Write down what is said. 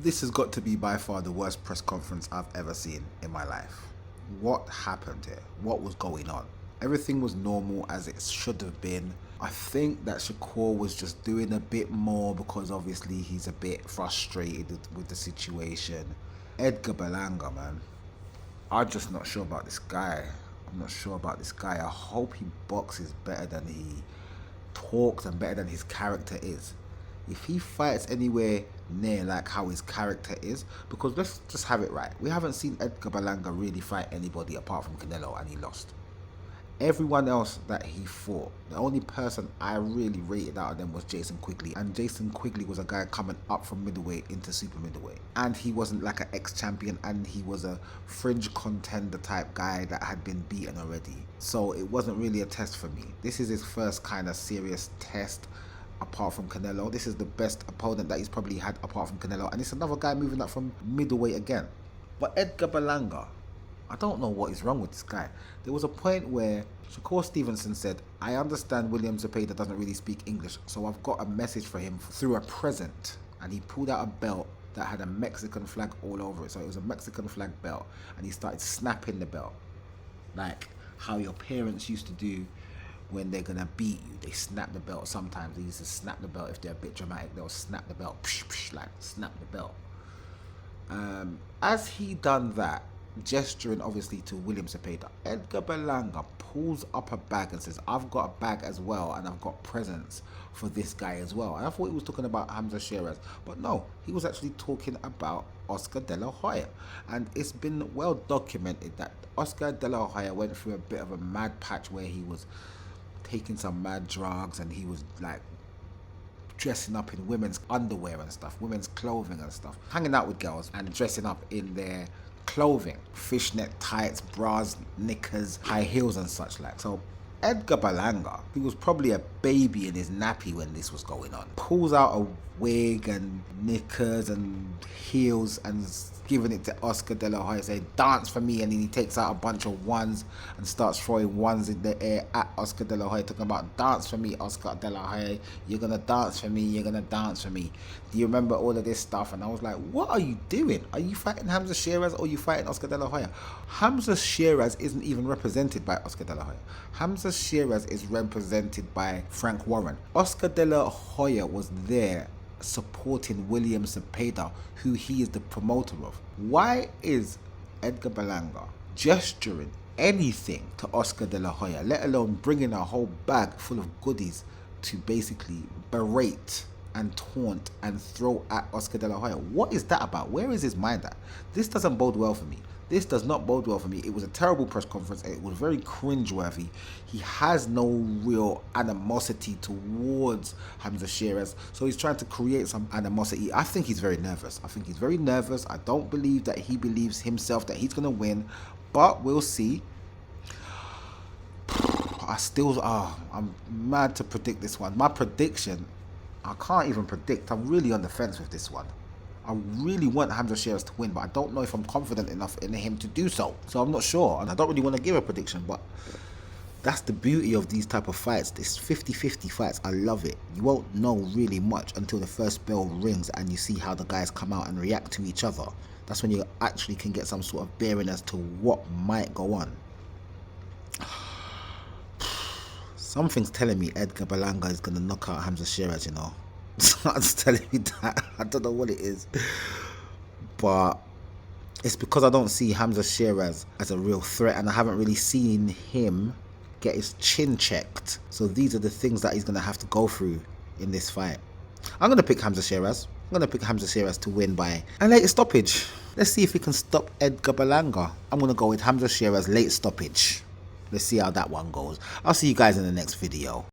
This has got to be by far the worst press conference I've ever seen in my life. What happened here? What was going on? Everything was normal as it should have been. I think that Shakur was just doing a bit more because obviously he's a bit frustrated with the situation. Edgar Berlanga, man. I'm just not sure about this guy. I'm not sure about this guy. I hope he boxes better than he talks and better than his character is. If he fights anywhere near like how his character is, because let's just have it right. We haven't seen Edgar Berlanga really fight anybody apart from Canelo, and he lost. Everyone else that he fought, the only person I really rated out of them was Jason Quigley. And Jason Quigley was a guy coming up from middleweight into super middleweight. And he wasn't like an ex-champion, and he was a fringe contender type guy that had been beaten already. So it wasn't really a test for me. This is his first kind of serious test apart from Canelo. This is the best opponent that he's probably had apart from Canelo. And it's another guy moving up from middleweight again. But Edgar Berlanga, I don't know what is wrong with this guy. There was a point where Shakur Stevenson said, I understand William Zepeda doesn't really speak English, so I've got a message for him through a present. And he pulled out a belt that had a Mexican flag all over it. So it was a Mexican flag belt. And he started snapping the belt. Like how your parents used to do when they're gonna beat you. They snap the belt. Sometimes they used to snap the belt. If they're a bit dramatic, they'll snap the belt. Psh, psh, like snap the belt. As he done that, gesturing obviously to William Zepeda, Edgar Berlanga pulls up a bag and says, I've got a bag as well, and I've got presents for this guy as well. And I thought he was talking about Hamza Sheeraz, but no, he was actually talking about Oscar De La Hoya. And it's been well documented that Oscar De La Hoya went through a bit of a mad patch where he was taking some mad drugs, and he was like dressing up in women's underwear and stuff, women's clothing and stuff, hanging out with girls and dressing up in their clothing, fishnet tights, bras, knickers, high heels and such like. So Edgar Berlanga, he was probably a baby in his nappy when this was going on, pulls out a wig and knickers and heels and giving it to Oscar De La Hoya, saying, dance for me, and then he takes out a bunch of ones and starts throwing ones in the air at Oscar De La Hoya, talking about, dance for me, Oscar De La Hoya, you're gonna dance for me, you're gonna dance for me. Do you remember all of this stuff? And I was like, what are you doing? Are you fighting Hamza Sheeraz or are you fighting Oscar De La Hoya? Hamza Sheeraz isn't even represented by Oscar De La Hoya. Hamza Sheeraz is represented by Frank Warren. Oscar De La Hoya was there supporting William Zepeda, who he is the promoter of. Why is Edgar Berlanga gesturing anything to Oscar De La Hoya, let alone bringing a whole bag full of goodies to basically berate and taunt and throw at Oscar De La Hoya? What is that about? Where is his mind at? This doesn't bode well for me. This does not bode well for me. It was a terrible press conference. It was very cringeworthy. He has no real animosity towards Hamza Sheeraz, so he's trying to create some animosity. I think he's very nervous. I don't believe that he believes himself that he's going to win, but we'll see. I'm mad to predict this one. My prediction, I can't even predict. I'm really on the fence with this one. I really want Hamza Sheeraz to win, but I don't know if I'm confident enough in him to do so. So I'm not sure, and I don't really want to give a prediction, but that's the beauty of these type of fights. This 50-50 fights, I love it. You won't know really much until the first bell rings and you see how the guys come out and react to each other. That's when you actually can get some sort of bearing as to what might go on. Something's telling me Edgar Berlanga is going to knock out Hamza Sheeraz, you know. Something's telling me that. I don't know what it is. But it's because I don't see Hamza Sheeraz as a real threat, and I haven't really seen him get his chin checked. So these are the things that he's going to have to go through in this fight. I'm going to pick Hamza Sheeraz. I'm going to pick Hamza Sheeraz to win by a late stoppage. Let's see if we can stop Edgar Berlanga. I'm going to go with Hamza Sheeraz late stoppage. Let's see how that one goes. I'll see you guys in the next video.